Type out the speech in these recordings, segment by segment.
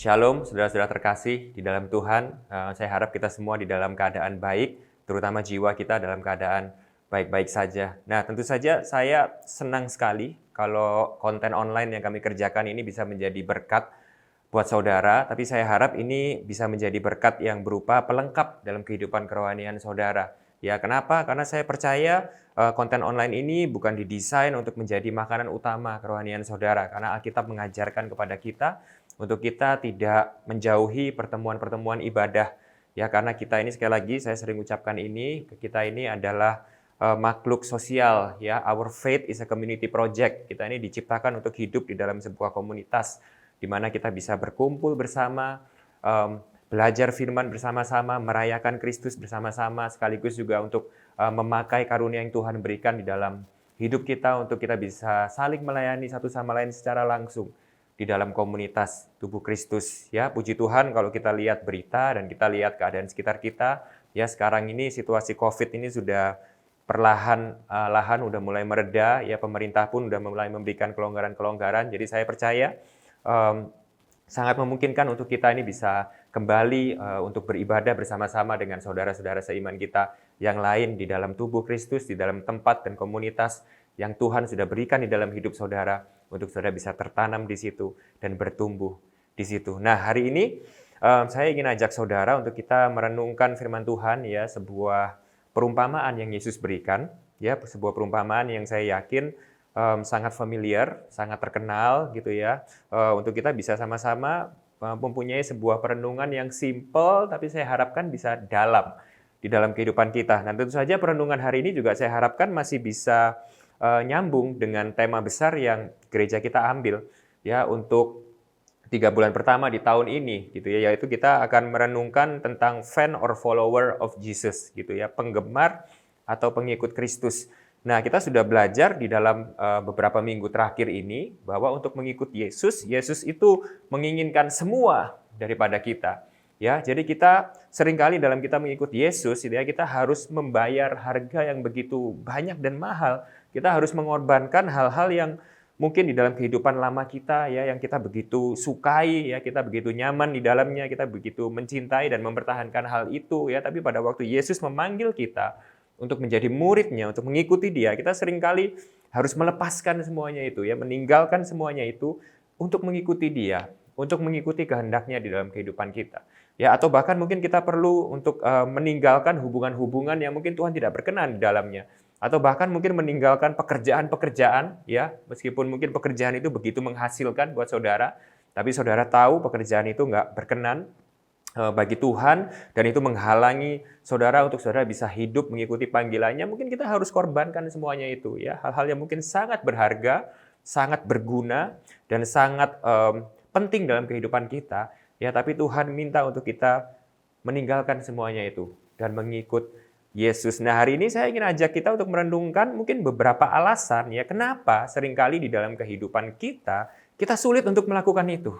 Shalom, saudara-saudara terkasih di dalam Tuhan. Saya harap kita semua di dalam keadaan baik, terutama jiwa kita dalam keadaan baik-baik saja. Nah, tentu saja saya senang sekali kalau konten online yang kami kerjakan ini bisa menjadi berkat buat saudara, tapi saya harap ini bisa menjadi berkat yang berupa pelengkap dalam kehidupan kerohanian saudara. Ya, kenapa? Karena saya percaya konten online ini bukan didesain untuk menjadi makanan utama kerohanian saudara, karena Alkitab mengajarkan kepada kita untuk kita tidak menjauhi pertemuan-pertemuan ibadah. Ya, karena kita ini sekali lagi saya sering ucapkan ini, kita ini adalah makhluk sosial, ya. Our faith is a community project. Kita ini diciptakan untuk hidup di dalam sebuah komunitas di mana kita bisa berkumpul bersama, belajar firman bersama-sama, merayakan Kristus bersama-sama, sekaligus juga untuk memakai karunia yang Tuhan berikan di dalam hidup kita untuk kita bisa saling melayani satu sama lain secara langsung di dalam komunitas tubuh Kristus. Ya, puji Tuhan kalau kita lihat berita dan kita lihat keadaan sekitar kita, ya sekarang ini situasi COVID ini sudah perlahan-lahan udah mulai mereda, ya pemerintah pun udah mulai memberikan kelonggaran-kelonggaran. Jadi saya percaya sangat memungkinkan untuk kita ini bisa kembali untuk beribadah bersama-sama dengan saudara-saudara seiman kita yang lain di dalam tubuh Kristus, di dalam tempat dan komunitas yang Tuhan sudah berikan di dalam hidup saudara, untuk saudara bisa tertanam di situ dan bertumbuh di situ. Nah, hari ini saya ingin ajak saudara untuk kita merenungkan firman Tuhan, ya, sebuah perumpamaan yang Yesus berikan, ya, sebuah perumpamaan yang saya yakin sangat familiar, sangat terkenal gitu ya, untuk kita bisa sama-sama mempunyai sebuah perenungan yang simple, tapi saya harapkan bisa dalam di dalam kehidupan kita. Nah, tentu saja perenungan hari ini juga saya harapkan masih bisa nyambung dengan tema besar yang gereja kita ambil, ya, untuk 3 bulan pertama di tahun ini gitu ya, yaitu kita akan merenungkan tentang fan or follower of Jesus gitu ya, penggemar atau pengikut Kristus. Nah, kita sudah belajar di dalam beberapa minggu terakhir ini bahwa untuk mengikut Yesus, Yesus itu menginginkan semua daripada kita. Ya, jadi kita seringkali dalam kita mengikut Yesus, ya, kita harus membayar harga yang begitu banyak dan mahal. Kita harus mengorbankan hal-hal yang mungkin di dalam kehidupan lama kita, ya, yang kita begitu sukai, ya, kita begitu nyaman di dalamnya, kita begitu mencintai dan mempertahankan hal itu, ya. Tapi pada waktu Yesus memanggil kita untuk menjadi muridnya, untuk mengikuti Dia, kita seringkali harus melepaskan semuanya itu, ya, meninggalkan semuanya itu untuk mengikuti Dia, untuk mengikuti kehendaknya di dalam kehidupan kita. Ya, atau bahkan mungkin kita perlu untuk meninggalkan hubungan-hubungan yang mungkin Tuhan tidak berkenan di dalamnya. Atau bahkan mungkin meninggalkan pekerjaan-pekerjaan, ya, meskipun mungkin pekerjaan itu begitu menghasilkan buat saudara, tapi saudara tahu pekerjaan itu nggak berkenan bagi Tuhan, dan itu menghalangi saudara untuk saudara bisa hidup mengikuti panggilannya. Mungkin kita harus korbankan semuanya itu, ya, hal-hal yang mungkin sangat berharga, sangat berguna, dan sangat penting dalam kehidupan kita, ya, tapi Tuhan minta untuk kita meninggalkan semuanya itu dan mengikut Yesus. Nah, hari ini saya ingin ajak kita untuk merenungkan mungkin beberapa alasan, ya, kenapa seringkali di dalam kehidupan kita sulit untuk melakukan itu.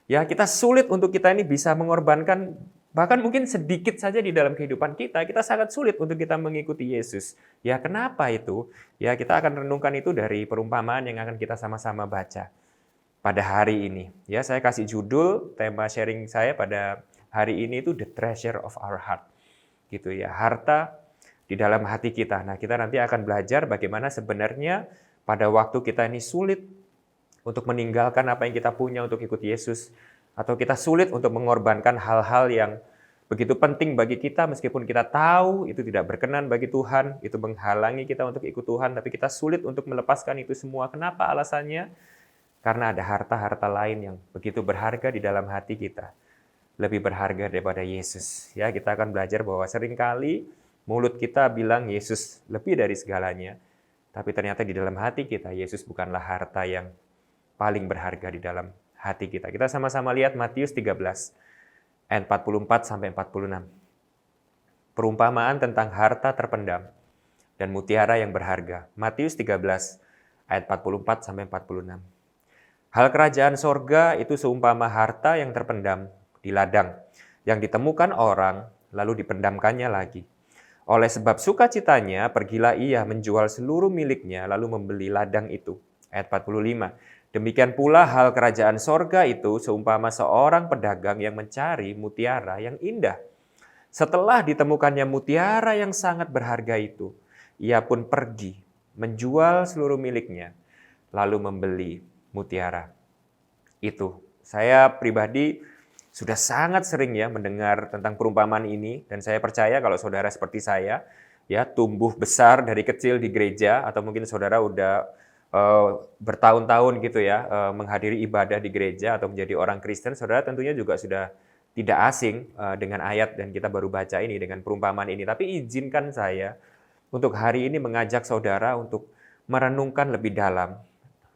Ya, kita sulit untuk kita ini bisa mengorbankan bahkan mungkin sedikit saja di dalam kehidupan kita sangat sulit untuk kita mengikuti Yesus. Ya, kenapa itu? Ya, kita akan renungkan itu dari perumpamaan yang akan kita sama-sama baca pada hari ini. Ya, saya kasih judul tema sharing saya pada hari ini itu The Treasure of Our Heart. Gitu ya, harta di dalam hati kita. Nah, kita nanti akan belajar bagaimana sebenarnya pada waktu kita ini sulit untuk meninggalkan apa yang kita punya untuk ikut Yesus, atau kita sulit untuk mengorbankan hal-hal yang begitu penting bagi kita meskipun kita tahu itu tidak berkenan bagi Tuhan, itu menghalangi kita untuk ikut Tuhan, tapi kita sulit untuk melepaskan itu semua. Kenapa alasannya? Karena ada harta-harta lain yang begitu berharga di dalam hati kita. Lebih berharga daripada Yesus. Ya, kita akan belajar bahwa seringkali mulut kita bilang Yesus lebih dari segalanya, tapi ternyata di dalam hati kita Yesus bukanlah harta yang paling berharga di dalam hati kita. Kita sama-sama lihat Matius 13 ayat 44 sampai 46. Perumpamaan tentang harta terpendam dan mutiara yang berharga. Matius 13 ayat 44 sampai 46. Hal kerajaan sorga itu seumpama harta yang terpendam di ladang, yang ditemukan orang, lalu dipendamkannya lagi. Oleh sebab sukacitanya, pergilah ia menjual seluruh miliknya, lalu membeli ladang itu. Ayat 45. Demikian pula hal kerajaan sorga itu seumpama seorang pedagang yang mencari mutiara yang indah. Setelah ditemukannya mutiara yang sangat berharga itu, ia pun pergi menjual seluruh miliknya, lalu membeli mutiara itu. Saya pribadi sudah sangat sering ya mendengar tentang perumpamaan ini, dan saya percaya kalau saudara seperti saya, ya tumbuh besar dari kecil di gereja, atau mungkin saudara udah bertahun-tahun gitu ya menghadiri ibadah di gereja atau menjadi orang Kristen, saudara tentunya juga sudah tidak asing dengan ayat dan kita baru baca ini dengan perumpamaan ini. Tapi izinkan saya untuk hari ini mengajak saudara untuk merenungkan lebih dalam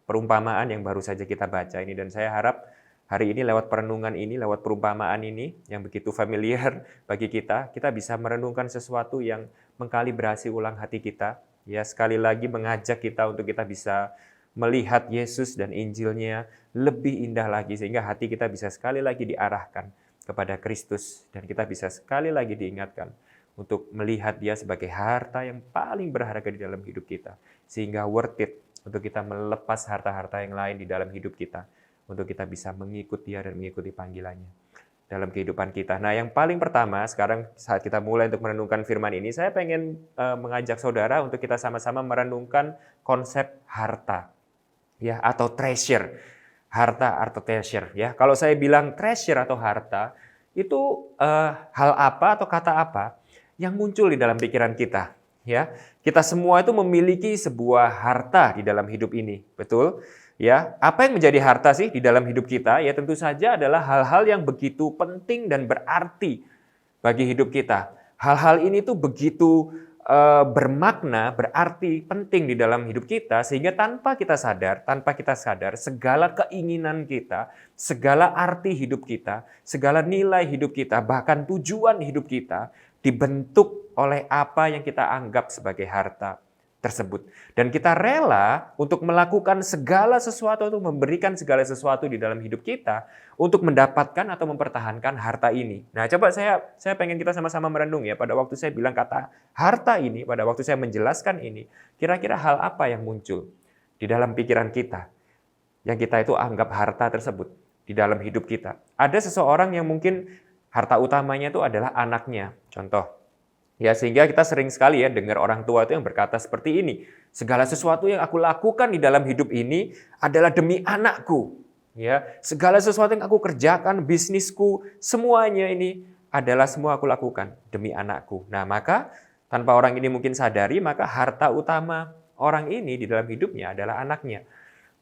perumpamaan yang baru saja kita baca ini. Dan saya harap hari ini lewat perenungan ini, lewat perumpamaan ini yang begitu familiar bagi kita, kita bisa merenungkan sesuatu yang mengkalibrasi ulang hati kita. Ya, sekali lagi mengajak kita untuk kita bisa melihat Yesus dan Injilnya lebih indah lagi, sehingga hati kita bisa sekali lagi diarahkan kepada Kristus, dan kita bisa sekali lagi diingatkan untuk melihat Dia sebagai harta yang paling berharga di dalam hidup kita, sehingga worth it untuk kita melepas harta-harta yang lain di dalam hidup kita, untuk kita bisa mengikuti Dia dan mengikuti panggilannya dalam kehidupan kita. Nah, yang paling pertama, sekarang saat kita mulai untuk merenungkan firman ini, saya pengen mengajak saudara untuk kita sama-sama merenungkan konsep harta, ya, atau treasure. Harta atau treasure, ya. Kalau saya bilang treasure atau harta, itu hal apa atau kata apa yang muncul di dalam pikiran kita, ya. Kita semua itu memiliki sebuah harta di dalam hidup ini, betul? Ya, apa yang menjadi harta sih di dalam hidup kita? Ya, tentu saja adalah hal-hal yang begitu penting dan berarti bagi hidup kita. Hal-hal ini tuh begitu bermakna, berarti, penting di dalam hidup kita, sehingga tanpa kita sadar, segala keinginan kita, segala arti hidup kita, segala nilai hidup kita, bahkan tujuan hidup kita dibentuk oleh apa yang kita anggap sebagai harta tersebut. Dan kita rela untuk melakukan segala sesuatu, untuk memberikan segala sesuatu di dalam hidup kita untuk mendapatkan atau mempertahankan harta ini. Nah, coba saya pengen kita sama-sama merenung ya, pada waktu saya bilang kata harta ini, pada waktu saya menjelaskan ini, kira-kira hal apa yang muncul di dalam pikiran kita yang kita itu anggap harta tersebut di dalam hidup kita. Ada seseorang yang mungkin harta utamanya itu adalah anaknya, contoh. Ya, sehingga kita sering sekali ya dengar orang tua itu yang berkata seperti ini, segala sesuatu yang aku lakukan di dalam hidup ini adalah demi anakku. Ya, segala sesuatu yang aku kerjakan, bisnisku, semuanya ini adalah semua aku lakukan demi anakku. Nah, maka tanpa orang ini mungkin sadari, maka harta utama orang ini di dalam hidupnya adalah anaknya.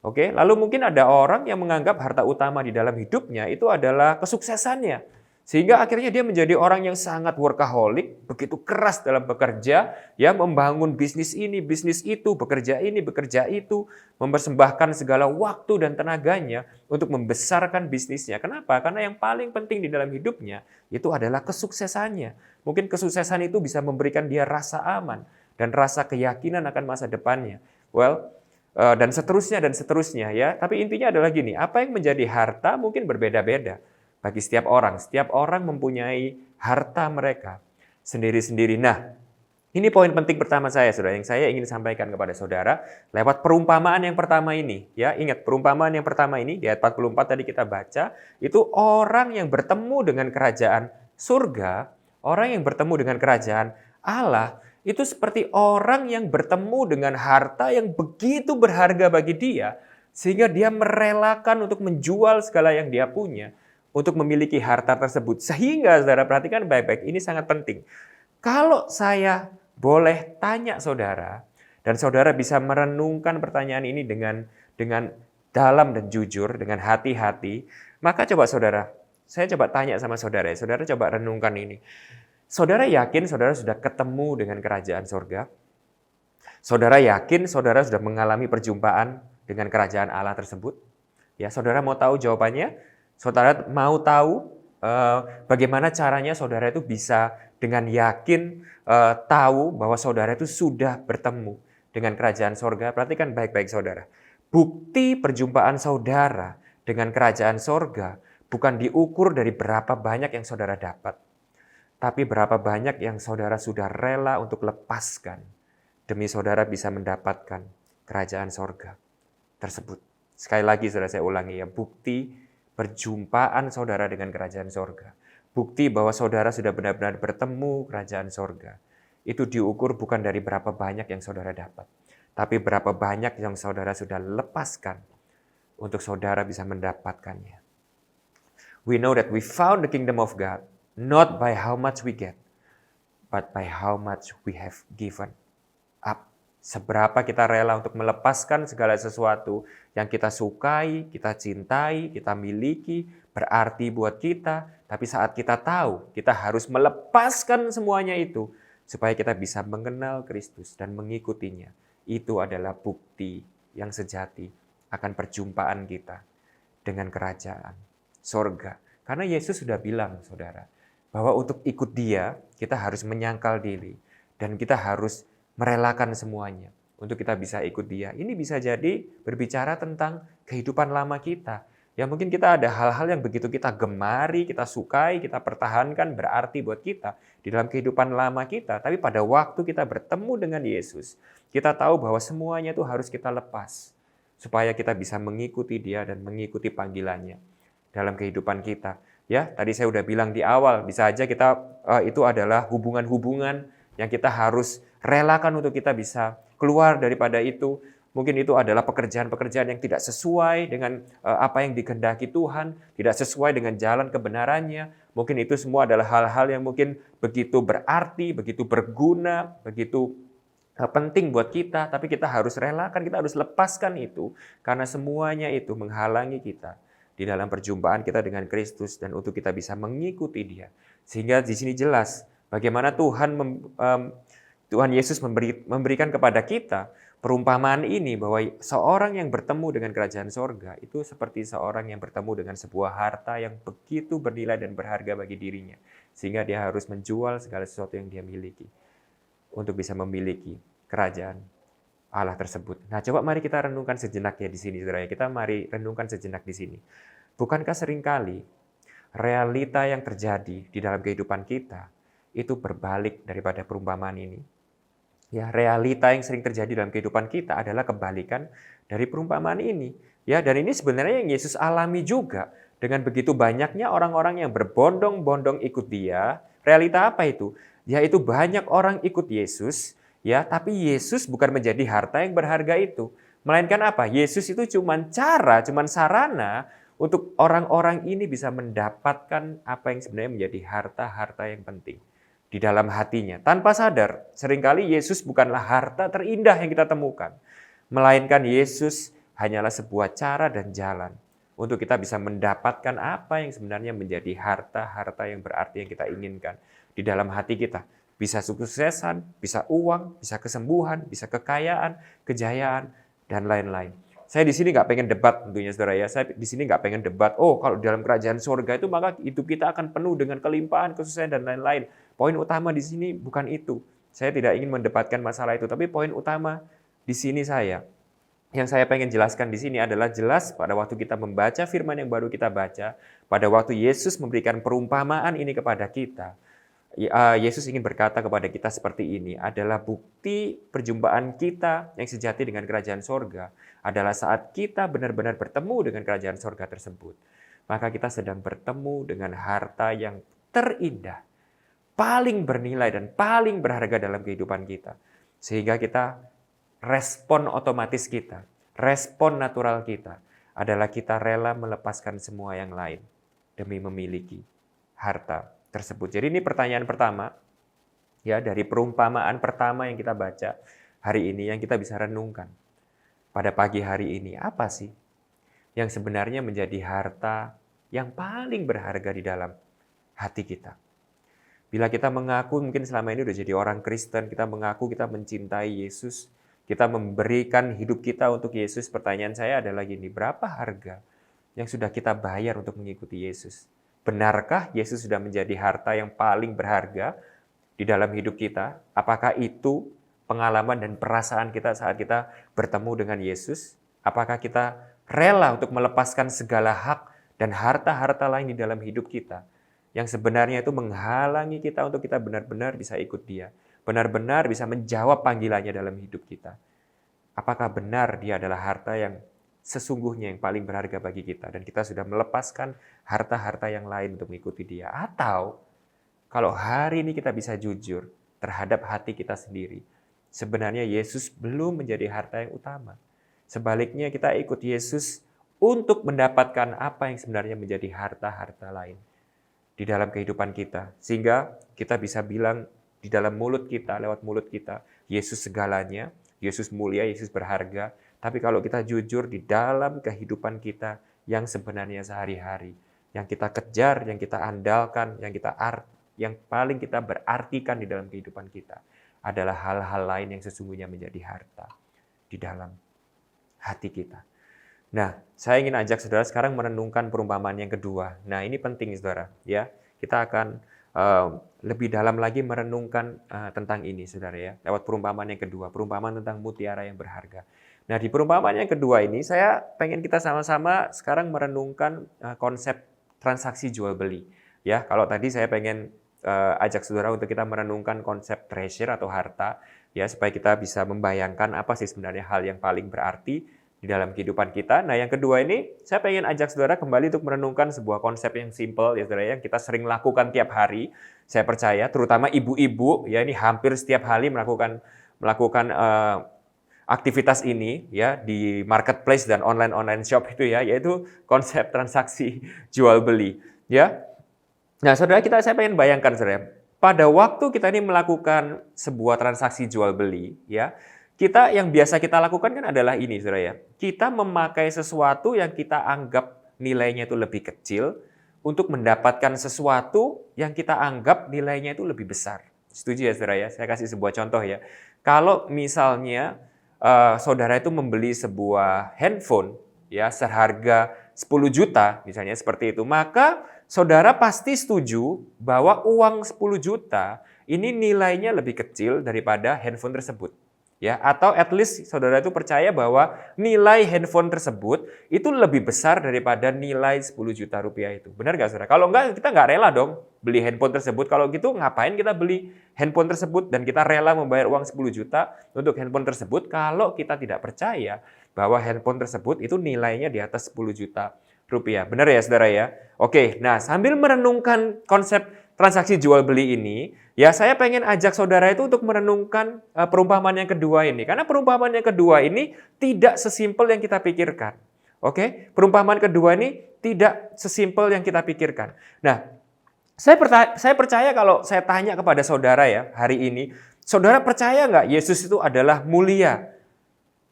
Oke, lalu mungkin ada orang yang menganggap harta utama di dalam hidupnya itu adalah kesuksesannya. Sehingga akhirnya dia menjadi orang yang sangat workaholic, begitu keras dalam bekerja, ya, membangun bisnis ini, bisnis itu, bekerja ini, bekerja itu, mempersembahkan segala waktu dan tenaganya untuk membesarkan bisnisnya. Kenapa? Karena yang paling penting di dalam hidupnya itu adalah kesuksesannya. Mungkin kesuksesan itu bisa memberikan dia rasa aman dan rasa keyakinan akan masa depannya. Dan seterusnya ya. Tapi intinya adalah gini, apa yang menjadi harta mungkin berbeda-beda bagi setiap orang. Setiap orang mempunyai harta mereka sendiri-sendiri. Nah, ini poin penting pertama saya, saudara, yang saya ingin sampaikan kepada saudara lewat perumpamaan yang pertama ini. Ya, ingat perumpamaan yang pertama ini di ayat 44 tadi kita baca, itu orang yang bertemu dengan kerajaan surga, orang yang bertemu dengan kerajaan Allah, itu seperti orang yang bertemu dengan harta yang begitu berharga bagi dia, sehingga dia merelakan untuk menjual segala yang dia punya untuk memiliki harta tersebut. Sehingga saudara perhatikan baik-baik, ini sangat penting. Kalau saya boleh tanya saudara, dan saudara bisa merenungkan pertanyaan ini dengan dalam dan jujur, dengan hati-hati, maka coba saudara, saya coba tanya sama saudara, saudara coba renungkan ini. Saudara yakin saudara sudah ketemu dengan kerajaan surga? Saudara yakin saudara sudah mengalami perjumpaan dengan kerajaan Allah tersebut? Ya, saudara mau tahu jawabannya? Saudara mau tahu bagaimana caranya saudara itu bisa dengan yakin tahu bahwa saudara itu sudah bertemu dengan kerajaan surga? Perhatikan baik-baik saudara. Bukti perjumpaan saudara dengan kerajaan surga bukan diukur dari berapa banyak yang saudara dapat, tapi berapa banyak yang saudara sudah rela untuk lepaskan demi saudara bisa mendapatkan kerajaan surga tersebut. Sekali lagi saudara, saya ulangi ya, bukti perjumpaan saudara dengan kerajaan sorga. Bukti bahwa saudara sudah benar-benar bertemu kerajaan sorga. Itu diukur bukan dari berapa banyak yang saudara dapat, tapi berapa banyak yang saudara sudah lepaskan untuk saudara bisa mendapatkannya. We know that we found the kingdom of God not by how much we get, but by how much we have given up. Seberapa kita rela untuk melepaskan segala sesuatu yang kita sukai, kita cintai, kita miliki, berarti buat kita. Tapi saat kita tahu, kita harus melepaskan semuanya itu supaya kita bisa mengenal Kristus dan mengikutinya. Itu adalah bukti yang sejati akan perjumpaan kita dengan kerajaan sorga. Karena Yesus sudah bilang, saudara, bahwa untuk ikut Dia, kita harus menyangkal diri. Dan kita harus merelakan semuanya untuk kita bisa ikut Dia. Ini bisa jadi berbicara tentang kehidupan lama kita. Ya mungkin kita ada hal-hal yang begitu kita gemari, kita sukai, kita pertahankan, berarti buat kita di dalam kehidupan lama kita. Tapi pada waktu kita bertemu dengan Yesus, kita tahu bahwa semuanya itu harus kita lepas. Supaya kita bisa mengikuti Dia dan mengikuti panggilannya dalam kehidupan kita. Ya, tadi saya udah bilang di awal, bisa aja kita itu adalah hubungan-hubungan yang kita harus relakan untuk kita bisa keluar daripada itu. Mungkin itu adalah pekerjaan-pekerjaan yang tidak sesuai dengan apa yang dikehendaki Tuhan, tidak sesuai dengan jalan kebenarannya. Mungkin itu semua adalah hal-hal yang mungkin begitu berarti, begitu berguna, begitu penting buat kita, tapi kita harus relakan, kita harus lepaskan itu, karena semuanya itu menghalangi kita di dalam perjumpaan kita dengan Kristus dan untuk kita bisa mengikuti Dia. Sehingga di sini jelas bagaimana Tuhan Yesus memberikan kepada kita perumpamaan ini bahwa seorang yang bertemu dengan kerajaan sorga itu seperti seorang yang bertemu dengan sebuah harta yang begitu bernilai dan berharga bagi dirinya. Sehingga dia harus menjual segala sesuatu yang dia miliki untuk bisa memiliki kerajaan Allah tersebut. Nah, coba mari kita renungkan sejenak ya di sini, saudara. Kita mari renungkan sejenak di sini. Bukankah seringkali realita yang terjadi di dalam kehidupan kita itu berbalik daripada perumpamaan ini? Ya, realita yang sering terjadi dalam kehidupan kita adalah kebalikan dari perumpamaan ini. Ya, dan ini sebenarnya yang Yesus alami juga. Dengan begitu banyaknya orang-orang yang berbondong-bondong ikut Dia, realita apa itu? Yaitu banyak orang ikut Yesus, ya, tapi Yesus bukan menjadi harta yang berharga itu. Melainkan apa? Yesus itu cuma sarana untuk orang-orang ini bisa mendapatkan apa yang sebenarnya menjadi harta-harta yang penting di dalam hatinya. Tanpa sadar, seringkali Yesus bukanlah harta terindah yang kita temukan. Melainkan Yesus hanyalah sebuah cara dan jalan untuk kita bisa mendapatkan apa yang sebenarnya menjadi harta-harta yang berarti yang kita inginkan di dalam hati kita. Bisa suksesan, bisa uang, bisa kesembuhan, bisa kekayaan, kejayaan, dan lain-lain. Saya di sini nggak pengen debat tentunya saudara ya. Saya di sini nggak pengen debat, oh kalau dalam kerajaan surga itu maka hidup kita akan penuh dengan kelimpahan, kesuksesan, dan lain-lain. Poin utama di sini bukan itu. Saya tidak ingin mendebatkan masalah itu, tapi poin utama di sini yang saya pengen jelaskan di sini adalah jelas pada waktu kita membaca firman yang baru kita baca, pada waktu Yesus memberikan perumpamaan ini kepada kita, Yesus ingin berkata kepada kita seperti ini, adalah bukti perjumpaan kita yang sejati dengan kerajaan sorga, adalah saat kita benar-benar bertemu dengan kerajaan sorga tersebut. Maka kita sedang bertemu dengan harta yang terindah, paling bernilai dan paling berharga dalam kehidupan kita. Sehingga kita, respon otomatis kita, respon natural kita, adalah kita rela melepaskan semua yang lain demi memiliki harta tersebut. Jadi ini pertanyaan pertama ya dari perumpamaan pertama yang kita baca hari ini yang kita bisa renungkan pada pagi hari ini. Apa sih yang sebenarnya menjadi harta yang paling berharga di dalam hati kita? Bila kita mengaku mungkin selama ini udah jadi orang Kristen, kita mengaku kita mencintai Yesus, kita memberikan hidup kita untuk Yesus, pertanyaan saya adalah gini, berapa harga yang sudah kita bayar untuk mengikuti Yesus? Benarkah Yesus sudah menjadi harta yang paling berharga di dalam hidup kita? Apakah itu pengalaman dan perasaan kita saat kita bertemu dengan Yesus? Apakah kita rela untuk melepaskan segala hak dan harta-harta lain di dalam hidup kita yang sebenarnya itu menghalangi kita untuk kita benar-benar bisa ikut Dia, benar-benar bisa menjawab panggilannya dalam hidup kita? Apakah benar Dia adalah harta yang sesungguhnya yang paling berharga bagi kita. Dan kita sudah melepaskan harta-harta yang lain untuk mengikuti dia. Atau kalau hari ini kita bisa jujur terhadap hati kita sendiri, sebenarnya Yesus belum menjadi harta yang utama. Sebaliknya kita ikut Yesus untuk mendapatkan apa yang sebenarnya menjadi harta-harta lain di dalam kehidupan kita. Sehingga kita bisa bilang di dalam mulut kita, lewat mulut kita, Yesus segalanya, Yesus mulia, Yesus berharga. Tapi kalau kita jujur di dalam kehidupan kita yang sebenarnya sehari-hari, yang kita kejar, yang kita andalkan, yang paling kita berartikan di dalam kehidupan kita adalah hal-hal lain yang sesungguhnya menjadi harta di dalam hati kita. Nah, saya ingin ajak saudara sekarang merenungkan perumpamaan yang kedua. Nah, ini penting saudara, ya. Kita akan lebih dalam lagi merenungkan tentang ini, saudara ya, lewat perumpamaan yang kedua, perumpamaan tentang mutiara yang berharga. Nah, di perumpamaan yang kedua ini, saya pengen kita sama-sama sekarang merenungkan konsep transaksi jual beli. Ya, kalau tadi saya pengen ajak saudara untuk kita merenungkan konsep treasure atau harta, ya, supaya kita bisa membayangkan apa sih sebenarnya hal yang paling berarti di dalam kehidupan kita. Nah, yang kedua ini, saya pengen ajak saudara kembali untuk merenungkan sebuah konsep yang simple, ya saudara, yang kita sering lakukan tiap hari. Saya percaya, terutama ibu-ibu, ya, ini hampir setiap hari melakukan aktivitas ini, ya, di marketplace dan online shop itu, ya, yaitu konsep transaksi jual beli, ya. Nah, saudara, saya pengen bayangkan, saudara, pada waktu kita ini melakukan sebuah transaksi jual beli, ya, kita yang biasa kita lakukan kan adalah ini, saudara ya. Kita memakai sesuatu yang kita anggap nilainya itu lebih kecil untuk mendapatkan sesuatu yang kita anggap nilainya itu lebih besar. Setuju ya, saudara ya? Saya kasih sebuah contoh ya. Kalau misalnya saudara itu membeli sebuah handphone ya seharga 10 juta misalnya seperti itu, maka saudara pasti setuju bahwa uang 10 juta ini nilainya lebih kecil daripada handphone tersebut. Ya, atau at least saudara itu percaya bahwa nilai handphone tersebut itu lebih besar daripada nilai 10 juta rupiah itu. Benar nggak, saudara? Kalau enggak, kita nggak rela dong beli handphone tersebut. Kalau gitu, ngapain kita beli handphone tersebut dan kita rela membayar uang 10 juta untuk handphone tersebut kalau kita tidak percaya bahwa handphone tersebut itu nilainya di atas 10 juta rupiah. Benar ya, saudara ya? Oke, nah sambil merenungkan konsep transaksi jual beli ini, ya saya pengen ajak saudara itu untuk merenungkan perumpamaan yang kedua ini. Karena perumpamaan yang kedua ini tidak sesimpel yang kita pikirkan. Oke, perumpamaan kedua ini tidak sesimpel yang kita pikirkan. Nah, saya percaya kalau saya tanya kepada saudara ya hari ini, saudara percaya nggak Yesus itu adalah mulia?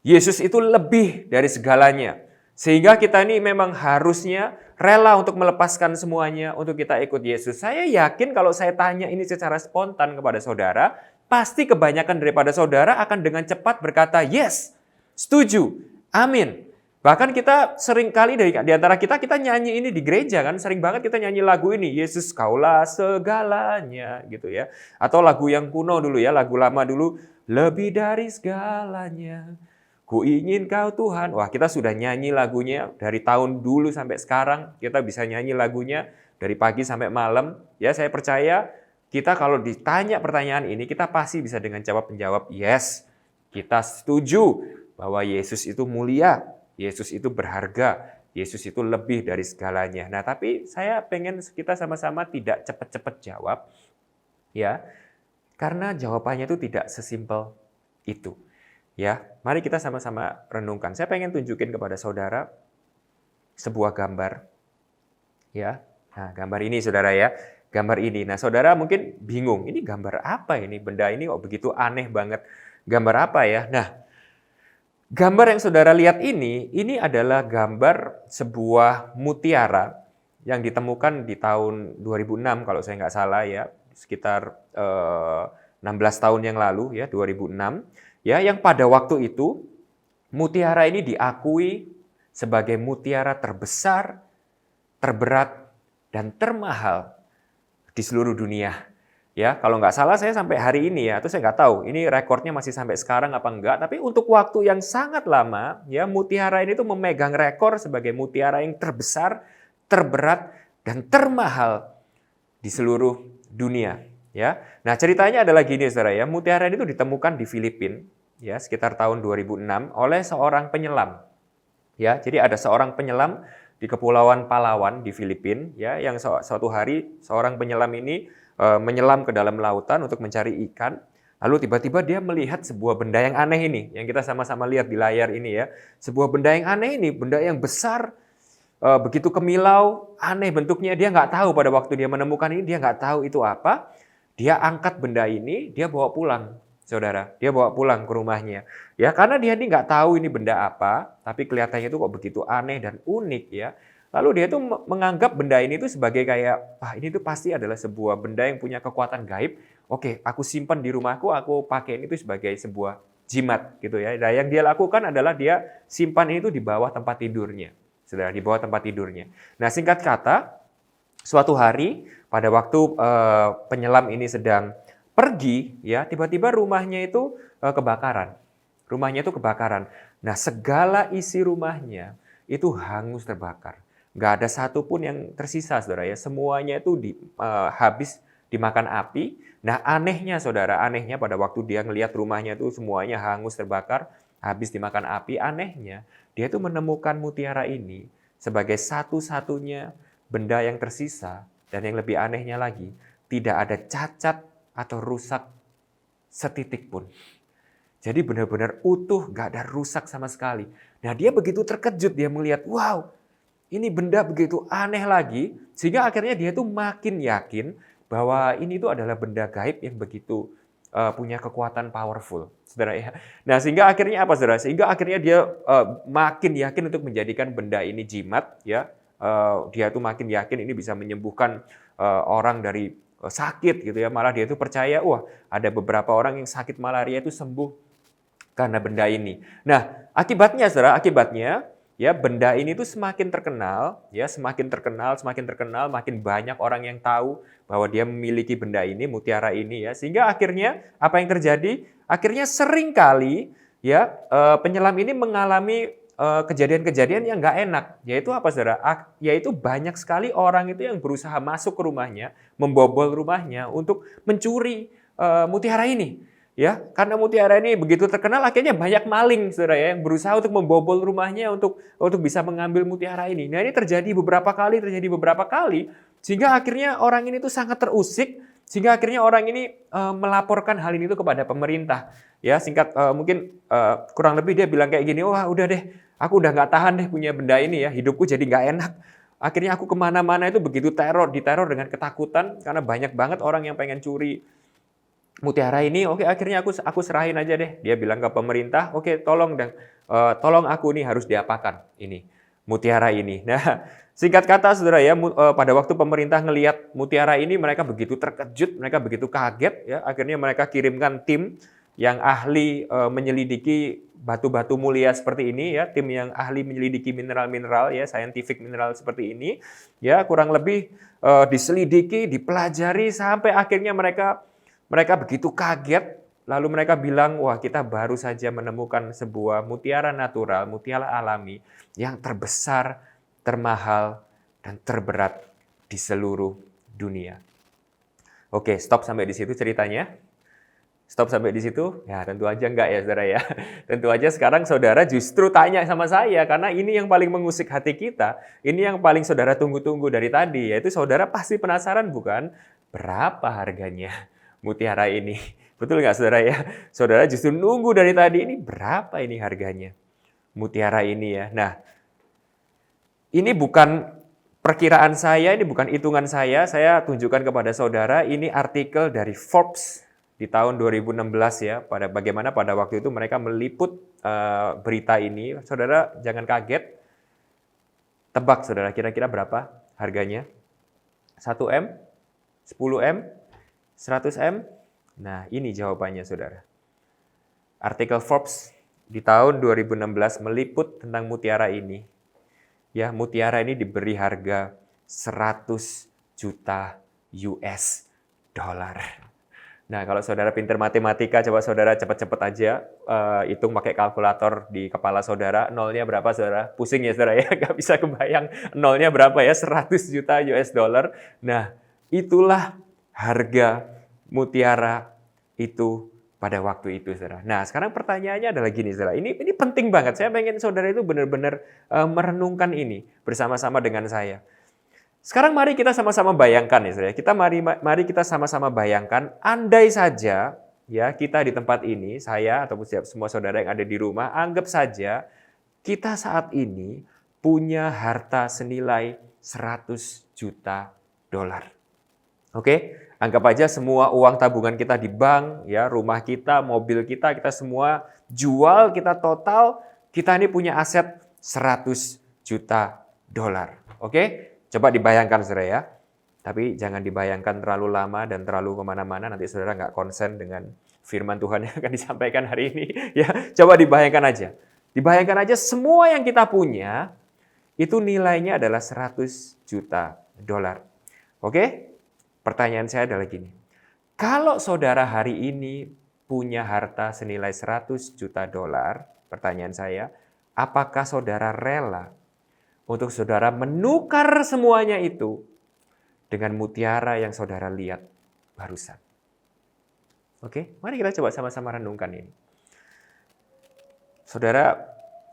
Yesus itu lebih dari segalanya. Sehingga kita ini memang harusnya rela untuk melepaskan semuanya untuk kita ikut Yesus. Saya yakin kalau saya tanya ini secara spontan kepada saudara, pasti kebanyakan daripada saudara akan dengan cepat berkata, yes, setuju, amin. Bahkan kita sering kali di antara kita nyanyi ini di gereja kan, sering banget kita nyanyi lagu ini, Yesus kaulah segalanya gitu ya. Atau lagu yang kuno dulu ya, lagu lama dulu, lebih dari segalanya. Ku ingin kau Tuhan. Wah, kita sudah nyanyi lagunya dari tahun dulu sampai sekarang. Kita bisa nyanyi lagunya dari pagi sampai malam. Ya, saya percaya kita kalau ditanya pertanyaan ini, kita pasti bisa dengan menjawab yes. Kita setuju bahwa Yesus itu mulia, Yesus itu berharga, Yesus itu lebih dari segalanya. Nah, tapi saya pengen kita sama-sama tidak cepat-cepat jawab, ya, karena jawabannya itu tidak sesimpel itu. Ya, mari kita sama-sama renungkan. Saya pengen tunjukin kepada saudara sebuah gambar. Ya, nah gambar ini saudara ya, gambar ini. Nah saudara mungkin bingung, ini gambar apa ini? Benda ini kok begitu aneh banget. Gambar apa ya? Nah, gambar yang saudara lihat ini adalah gambar sebuah mutiara yang ditemukan di tahun 2006 kalau saya nggak salah ya, sekitar 16 tahun yang lalu ya, 2006. Ya, yang pada waktu itu mutiara ini diakui sebagai mutiara terbesar, terberat, dan termahal di seluruh dunia. Ya, kalau nggak salah saya sampai hari ini ya, atau saya nggak tahu, ini rekornya masih sampai sekarang apa enggak, tapi untuk waktu yang sangat lama, ya mutiara ini tuh memegang rekor sebagai mutiara yang terbesar, terberat, dan termahal di seluruh dunia. Ya, nah ceritanya adalah gini saudara ya, mutiara ini tuh ditemukan di Filipina ya sekitar tahun 2006 oleh seorang penyelam. Ya, jadi ada seorang penyelam di Kepulauan Palawan di Filipina, ya, yang suatu hari seorang penyelam ini menyelam ke dalam lautan untuk mencari ikan. Lalu tiba-tiba dia melihat sebuah benda yang aneh ini, yang kita sama-sama lihat di layar ini ya. Sebuah benda yang aneh ini, benda yang besar, begitu kemilau, aneh bentuknya. Dia nggak tahu pada waktu dia menemukan ini, dia nggak tahu itu apa. Dia angkat benda ini, dia bawa pulang, saudara. Dia bawa pulang ke rumahnya. Ya, karena dia ini nggak tahu ini benda apa, tapi kelihatannya itu kok begitu aneh dan unik ya. Lalu dia tuh menganggap benda ini tuh sebagai kayak, ini tuh pasti adalah sebuah benda yang punya kekuatan gaib. Oke, aku simpan di rumahku, aku pakai ini tuh sebagai sebuah jimat gitu ya. Dan yang dia lakukan adalah dia simpan ini tuh di bawah tempat tidurnya. Saudara, di bawah tempat tidurnya. Nah, singkat kata, suatu hari pada waktu penyelam ini sedang pergi, ya tiba-tiba rumahnya itu kebakaran. Rumahnya itu kebakaran. Nah, segala isi rumahnya itu hangus terbakar. Nggak ada satupun yang tersisa, saudara ya. Semuanya itu habis dimakan api. Nah, anehnya, saudara, anehnya pada waktu dia ngelihat rumahnya itu semuanya hangus terbakar, habis dimakan api, anehnya dia itu menemukan mutiara ini sebagai satu-satunya benda yang tersisa, dan yang lebih anehnya lagi, tidak ada cacat atau rusak setitik pun. Jadi benar-benar utuh, gak ada rusak sama sekali. Nah, dia begitu terkejut, dia melihat, wow, ini benda begitu aneh lagi, sehingga akhirnya dia tuh makin yakin bahwa ini tuh adalah benda gaib yang begitu punya kekuatan powerful, saudara ya. Nah, sehingga akhirnya apa, saudara? Sehingga akhirnya dia makin yakin untuk menjadikan benda ini jimat, ya. Dia tuh makin yakin ini bisa menyembuhkan orang dari sakit gitu ya. Malah dia tuh percaya, wah, ada beberapa orang yang sakit malaria itu sembuh karena benda ini. Nah, akibatnya, saudara, akibatnya ya benda ini tuh semakin terkenal, ya semakin terkenal, makin banyak orang yang tahu bahwa dia memiliki benda ini, mutiara ini ya. Sehingga akhirnya apa yang terjadi? Akhirnya sering kali ya penyelam ini mengalami kejadian-kejadian yang nggak enak. Yaitu apa, saudara? Yaitu banyak sekali orang itu yang berusaha masuk ke rumahnya, membobol rumahnya untuk mencuri mutiara ini. Ya, karena mutiara ini begitu terkenal, akhirnya banyak maling, saudara ya, yang berusaha untuk membobol rumahnya untuk bisa mengambil mutiara ini. Nah, ini terjadi beberapa kali, sehingga akhirnya orang ini tuh sangat terusik, sehingga akhirnya orang ini melaporkan hal ini tuh kepada pemerintah. Ya, mungkin kurang lebih dia bilang kayak gini, wah udah deh, aku udah nggak tahan deh punya benda ini ya, hidupku jadi nggak enak. Akhirnya aku kemana-mana itu begitu diteror dengan ketakutan, karena banyak banget orang yang pengen curi mutiara ini. Oke, akhirnya aku serahin aja deh. Dia bilang ke pemerintah, oke, tolong aku nih harus diapakan ini mutiara ini. Nah, singkat kata, saudara ya, pada waktu pemerintah ngelihat mutiara ini, mereka begitu terkejut, mereka begitu kaget ya. Akhirnya mereka kirimkan tim yang ahli menyelidiki batu-batu mulia seperti ini ya, tim yang ahli menyelidiki mineral-mineral ya, scientific mineral seperti ini ya, kurang lebih diselidiki, dipelajari sampai akhirnya mereka begitu kaget, lalu mereka bilang, wah kita baru saja menemukan sebuah mutiara natural, mutiara alami yang terbesar, termahal, dan terberat di seluruh dunia. Oke, stop sampai di situ ceritanya. Stop sampai di situ? Ya tentu aja enggak ya, saudara ya. Tentu aja sekarang saudara justru tanya sama saya, karena ini yang paling mengusik hati kita, ini yang paling saudara tunggu-tunggu dari tadi, yaitu saudara pasti penasaran bukan? Berapa harganya mutiara ini? Betul nggak, saudara ya? Saudara justru nunggu dari tadi, ini berapa ini harganya mutiara ini ya. Nah, ini bukan perkiraan saya, ini bukan hitungan saya tunjukkan kepada saudara, ini artikel dari Forbes di tahun 2016 ya, bagaimana pada waktu itu mereka meliput berita ini. Saudara jangan kaget, tebak saudara kira-kira berapa harganya? 1M? 10M? 100M? Nah, ini jawabannya, saudara. Artikel Forbes di tahun 2016 meliput tentang mutiara ini. Ya, mutiara ini diberi harga 100 juta US dollar. Nah, kalau saudara pintar matematika, coba saudara cepat-cepat aja hitung pakai kalkulator di kepala saudara. Nolnya berapa, saudara? Pusing ya, saudara ya. Nggak bisa kebayang nolnya berapa ya, 100 juta US dollar. Nah, itulah harga mutiara itu pada waktu itu, saudara. Nah, sekarang pertanyaannya adalah gini, saudara. Ini penting banget. Saya pengen saudara itu benar-benar merenungkan ini bersama-sama dengan saya. Sekarang mari kita sama-sama bayangkan ya, saudara. Mari kita sama-sama bayangkan, andai saja ya kita di tempat ini, saya ataupun semua saudara yang ada di rumah, anggap saja kita saat ini punya harta senilai 100 juta dolar. Oke, anggap aja semua uang tabungan kita di bank, ya, rumah kita, mobil kita semua jual, kita total, kita ini punya aset 100 juta dolar. Oke? Coba dibayangkan, saudara ya. Tapi jangan dibayangkan terlalu lama dan terlalu kemana-mana, nanti saudara nggak konsen dengan firman Tuhan yang akan disampaikan hari ini. Ya, coba dibayangkan aja. Dibayangkan aja semua yang kita punya, itu nilainya adalah 100 juta dolar. Oke? Pertanyaan saya adalah gini. Kalau saudara hari ini punya harta senilai 100 juta dolar, pertanyaan saya, apakah saudara rela untuk saudara menukar semuanya itu dengan mutiara yang saudara lihat barusan? Oke, mari kita coba sama-sama renungkan ini. Saudara,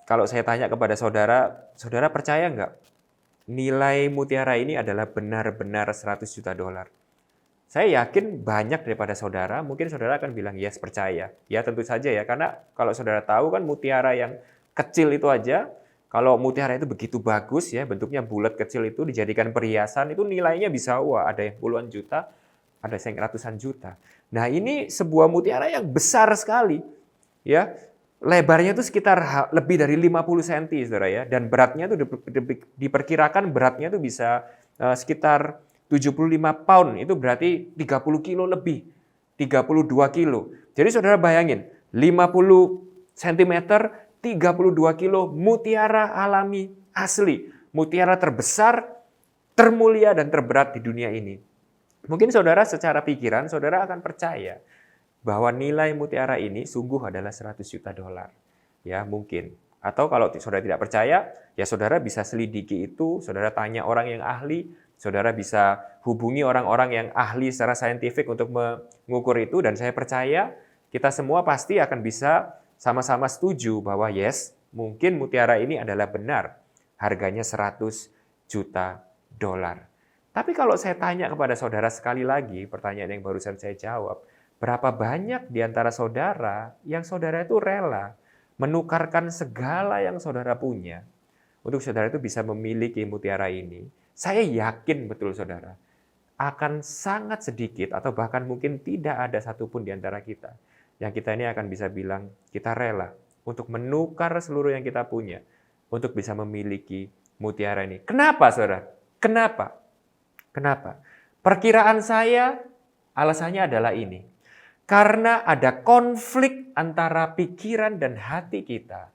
kalau saya tanya kepada saudara, saudara percaya nggak nilai mutiara ini adalah benar-benar 100 juta dolar? Saya yakin banyak daripada saudara, mungkin saudara akan bilang yes, percaya. Ya tentu saja ya, karena kalau saudara tahu kan mutiara yang kecil itu aja, kalau mutiara itu begitu bagus ya, bentuknya bulat kecil itu dijadikan perhiasan, itu nilainya bisa ada yang puluhan juta, ada yang ratusan juta. Nah, ini sebuah mutiara yang besar sekali. Ya, lebarnya itu sekitar lebih dari 50 cm, saudara ya, dan beratnya itu diperkirakan beratnya itu bisa sekitar 75 pound, itu berarti 30 kilo lebih, 32 kilo. Jadi saudara bayangin, 50 cm, 32 kilo mutiara alami asli. Mutiara terbesar, termulia, dan terberat di dunia ini. Mungkin saudara secara pikiran, saudara akan percaya bahwa nilai mutiara ini sungguh adalah 100 juta dolar. Ya, mungkin. Atau kalau saudara tidak percaya, ya saudara bisa selidiki itu, saudara tanya orang yang ahli, saudara bisa hubungi orang-orang yang ahli secara saintifik untuk mengukur itu, dan saya percaya kita semua pasti akan bisa sama-sama setuju bahwa yes, mungkin mutiara ini adalah benar, harganya 100 juta dolar. Tapi kalau saya tanya kepada saudara sekali lagi, pertanyaan yang barusan saya jawab, berapa banyak di antara saudara yang saudara itu rela menukarkan segala yang saudara punya untuk saudara itu bisa memiliki mutiara ini? Saya yakin betul saudara, akan sangat sedikit atau bahkan mungkin tidak ada satupun di antara kita yang kita ini akan bisa bilang kita rela untuk menukar seluruh yang kita punya untuk bisa memiliki mutiara ini. Kenapa saudara? Kenapa? Kenapa? Perkiraan saya alasannya adalah ini. Karena ada konflik antara pikiran dan hati kita.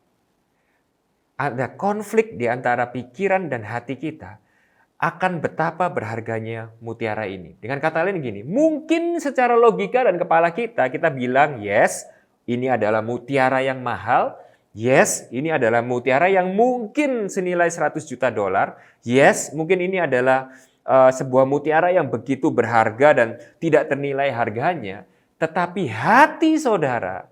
Ada konflik di antara pikiran dan hati kita akan betapa berharganya mutiara ini. Dengan kata lain gini, mungkin secara logika dan kepala kita bilang, yes, ini adalah mutiara yang mahal, yes, ini adalah mutiara yang mungkin senilai 100 juta dolar, yes, mungkin ini adalah sebuah mutiara yang begitu berharga dan tidak ternilai harganya, tetapi hati saudara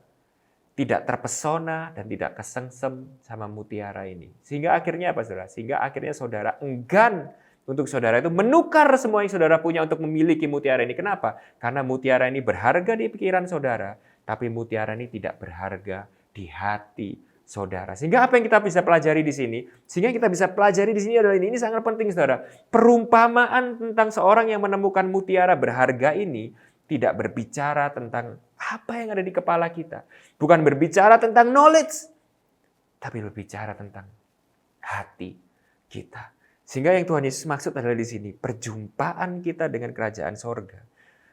tidak terpesona dan tidak kesengsem sama mutiara ini. Sehingga akhirnya apa saudara? Sehingga akhirnya saudara enggan untuk saudara itu menukar semua yang saudara punya untuk memiliki mutiara ini. Kenapa? Karena mutiara ini berharga di pikiran saudara, tapi mutiara ini tidak berharga di hati saudara. Sehingga apa yang kita bisa pelajari di sini? Sehingga kita bisa pelajari di sini adalah ini sangat penting saudara. Perumpamaan tentang seorang yang menemukan mutiara berharga ini tidak berbicara tentang apa yang ada di kepala kita. Bukan berbicara tentang knowledge, tapi berbicara tentang hati kita. Sehingga yang Tuhan Yesus maksud adalah di sini, perjumpaan kita dengan kerajaan sorga.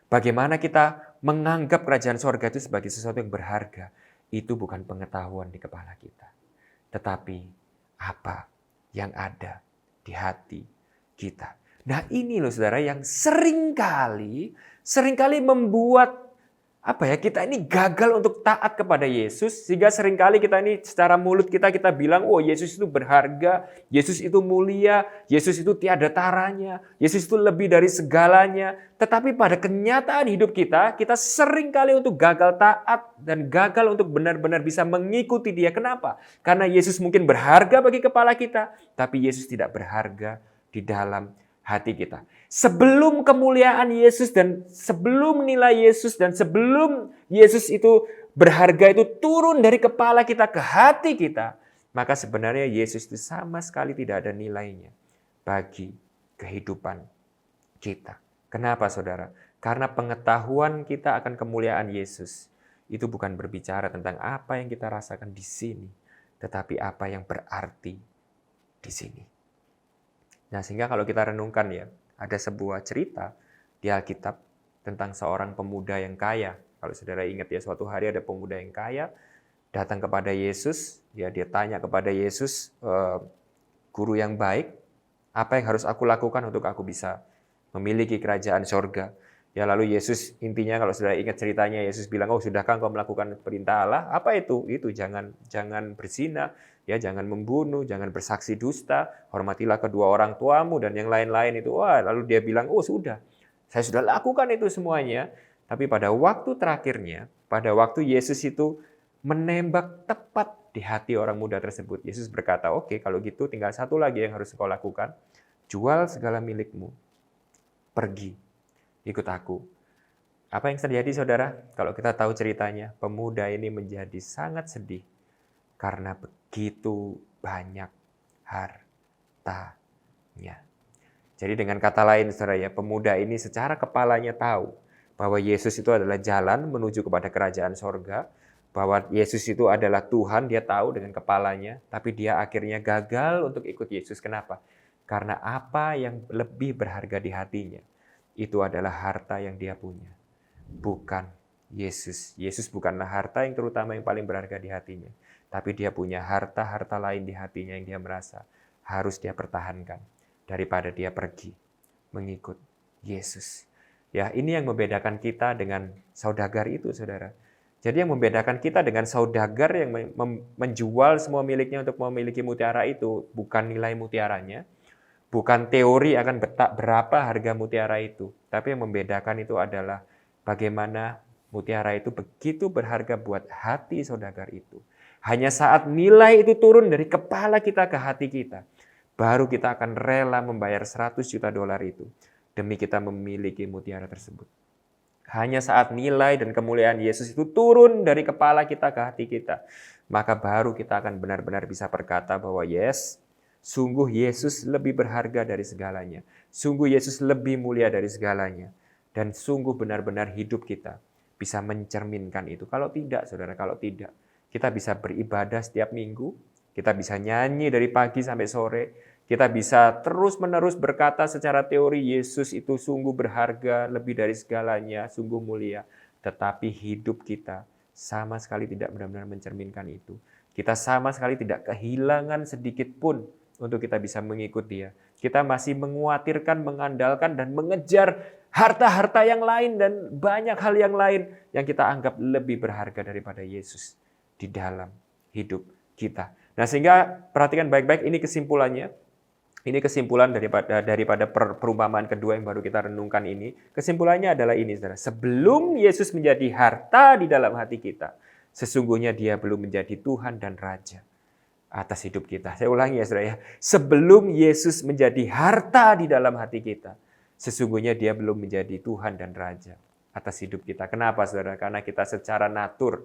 Bagaimana kita menganggap kerajaan sorga itu sebagai sesuatu yang berharga. Itu bukan pengetahuan di kepala kita. Tetapi apa yang ada di hati kita. Nah ini loh saudara yang seringkali membuat kita ini gagal untuk taat kepada Yesus, sehingga seringkali kita ini secara mulut kita bilang, oh Yesus itu berharga, Yesus itu mulia, Yesus itu tiada taranya, Yesus itu lebih dari segalanya. Tetapi pada kenyataan hidup kita seringkali untuk gagal taat dan gagal untuk benar-benar bisa mengikuti Dia. Kenapa? Karena Yesus mungkin berharga bagi kepala kita, tapi Yesus tidak berharga di dalam hati kita. Sebelum kemuliaan Yesus dan sebelum nilai Yesus dan sebelum Yesus itu berharga itu turun dari kepala kita ke hati kita, maka sebenarnya Yesus itu sama sekali tidak ada nilainya bagi kehidupan kita. Kenapa saudara? Karena pengetahuan kita akan kemuliaan Yesus itu bukan berbicara tentang apa yang kita rasakan di sini, tetapi apa yang berarti di sini. Nah, sehingga kalau kita renungkan ya, ada sebuah cerita di Alkitab tentang seorang pemuda yang kaya. Kalau saudara ingat ya, suatu hari ada pemuda yang kaya datang kepada Yesus, ya dia tanya kepada Yesus, guru yang baik, apa yang harus aku lakukan untuk aku bisa memiliki kerajaan sorga? Ya lalu Yesus, intinya kalau saudara ingat ceritanya, Yesus bilang, oh sudahkah engkau melakukan perintah Allah? Apa itu? Itu jangan berzina, ya jangan membunuh, jangan bersaksi dusta, hormatilah kedua orang tuamu dan yang lain-lain itu. Wah, lalu dia bilang, oh sudah, saya sudah lakukan itu semuanya. Tapi pada waktu terakhirnya, pada waktu Yesus itu menembak tepat di hati orang muda tersebut, Yesus berkata, oke, kalau gitu tinggal satu lagi yang harus kau lakukan, jual segala milikmu, pergi, ikut aku. Apa yang terjadi saudara? Kalau kita tahu ceritanya, pemuda ini menjadi sangat sedih karena begitu banyak hartanya. Jadi dengan kata lain saudara ya, pemuda ini secara kepalanya tahu bahwa Yesus itu adalah jalan menuju kepada kerajaan sorga, bahwa Yesus itu adalah Tuhan, dia tahu dengan kepalanya, tapi dia akhirnya gagal untuk ikut Yesus. Kenapa? Karena apa yang lebih berharga di hatinya, itu adalah harta yang dia punya, bukan Yesus. Yesus bukanlah harta yang terutama yang paling berharga di hatinya, tapi dia punya harta-harta lain di hatinya yang dia merasa harus dia pertahankan daripada dia pergi mengikut Yesus. Ya, ini yang membedakan kita dengan saudagar itu, saudara. Jadi yang membedakan kita dengan saudagar yang menjual semua miliknya untuk memiliki mutiara itu bukan nilai mutiaranya, bukan teori akan berapa harga mutiara itu, tapi yang membedakan itu adalah bagaimana mutiara itu begitu berharga buat hati saudagar itu. Hanya saat nilai itu turun dari kepala kita ke hati kita, baru kita akan rela membayar 100 juta dolar itu demi kita memiliki mutiara tersebut. Hanya saat nilai dan kemuliaan Yesus itu turun dari kepala kita ke hati kita, maka baru kita akan benar-benar bisa berkata bahwa yes, sungguh Yesus lebih berharga dari segalanya. Sungguh Yesus lebih mulia dari segalanya. Dan sungguh benar-benar hidup kita bisa mencerminkan itu. Kalau tidak, saudara, kalau tidak, kita bisa beribadah setiap minggu, kita bisa nyanyi dari pagi sampai sore, kita bisa terus-menerus berkata secara teori Yesus itu sungguh berharga, lebih dari segalanya, sungguh mulia. Tetapi hidup kita sama sekali tidak benar-benar mencerminkan itu. Kita sama sekali tidak kehilangan sedikit pun untuk kita bisa mengikut Dia. Kita masih menguatirkan, mengandalkan, dan mengejar harta-harta yang lain dan banyak hal yang lain yang kita anggap lebih berharga daripada Yesus di dalam hidup kita. Nah, sehingga perhatikan baik-baik, ini kesimpulannya. Ini kesimpulan daripada perumpamaan kedua yang baru kita renungkan ini. Kesimpulannya adalah ini, saudara. Sebelum Yesus menjadi harta di dalam hati kita, sesungguhnya Dia belum menjadi Tuhan dan Raja atas hidup kita. Saya ulangi ya, saudara ya. Sebelum Yesus menjadi harta di dalam hati kita, sesungguhnya Dia belum menjadi Tuhan dan Raja atas hidup kita. Kenapa, saudara? Karena kita secara natur